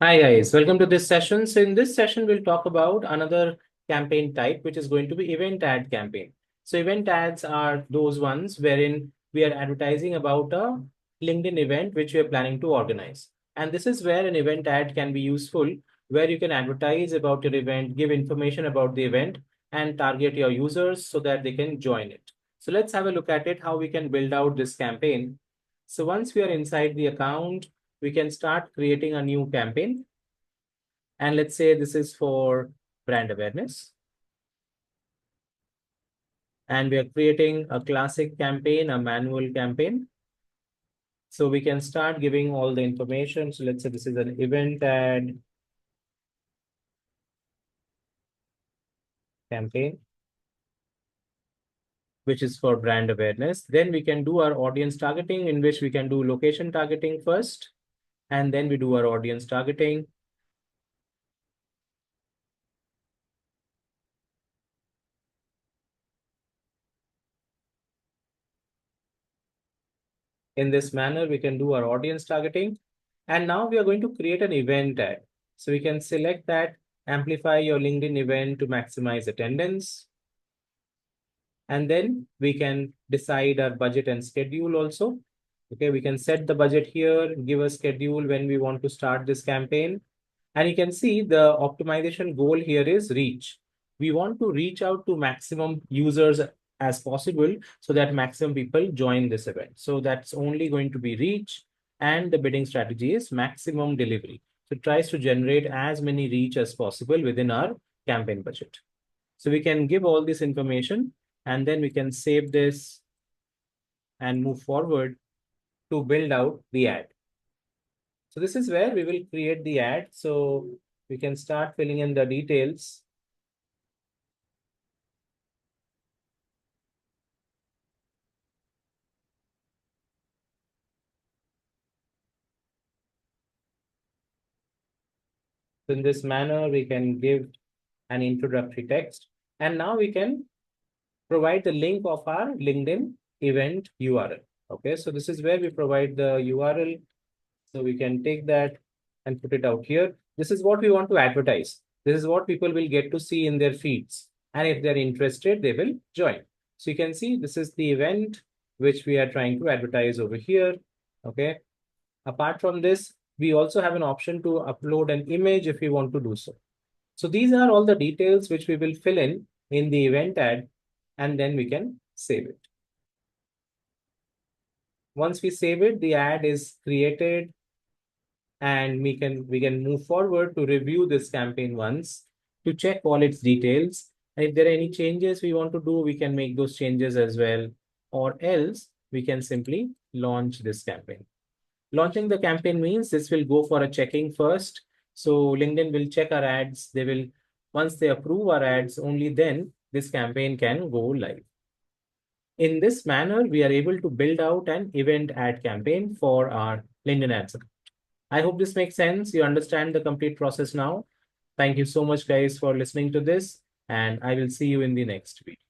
Hi guys, welcome to this session. So in this session, we'll talk about another campaign type, which is going to be event ad campaign. So event ads are those ones wherein we are advertising about a LinkedIn event which we are planning to organize. And this is where an event ad can be useful, where you can advertise about your event, give information about the event, and target your users so that they can join it. So let's have a look at it, how we can build out this campaign. So once we are inside the account, we can start creating a new campaign. And let's say this is for brand awareness. And we are creating a classic campaign, a manual campaign. So we can start giving all the information. So let's say this is an event ad campaign, which is for brand awareness. Then we can do our audience targeting, in which we can do location targeting first, and then we do our audience targeting. In this manner, we can do our audience targeting. And now we are going to create an event ad. So we can select that, amplify your LinkedIn event to maximize attendance. And then we can decide our budget and schedule also. Okay, we can set the budget here, give a schedule when we want to start this campaign. And you can see the optimization goal here is reach. We want to reach out to maximum users as possible so that maximum people join this event. So that's only going to be reach, and the bidding strategy is maximum delivery. So it tries to generate as many reach as possible within our campaign budget. So we can give all this information and then we can save this and move forward to build out the ad. So this is where we will create the ad. So we can start filling in the details. So in this manner, we can give an introductory text. And now we can provide the link of our LinkedIn event URL. Okay, so this is where we provide the URL. So we can take that and put it out here. This is what we want to advertise. This is what people will get to see in their feeds. And if they're interested, they will join. So you can see this is the event which we are trying to advertise over here. Okay. Apart from this, we also have an option to upload an image if we want to do so. So these are all the details which we will fill in the event ad, and then we can save it. Once we save it, the ad is created and we can move forward to review this campaign once to check all its details. And if there are any changes we want to do, we can make those changes as well, or else we can simply launch this campaign. Launching the campaign means this will go for a checking first. So LinkedIn will check our ads. They will, once they approve our ads, only then this campaign can go live. In this manner, we are able to build out an event ad campaign for our LinkedIn ads. I hope this makes sense. You understand the complete process now. Thank you so much, guys, for listening to this, and I will see you in the next video.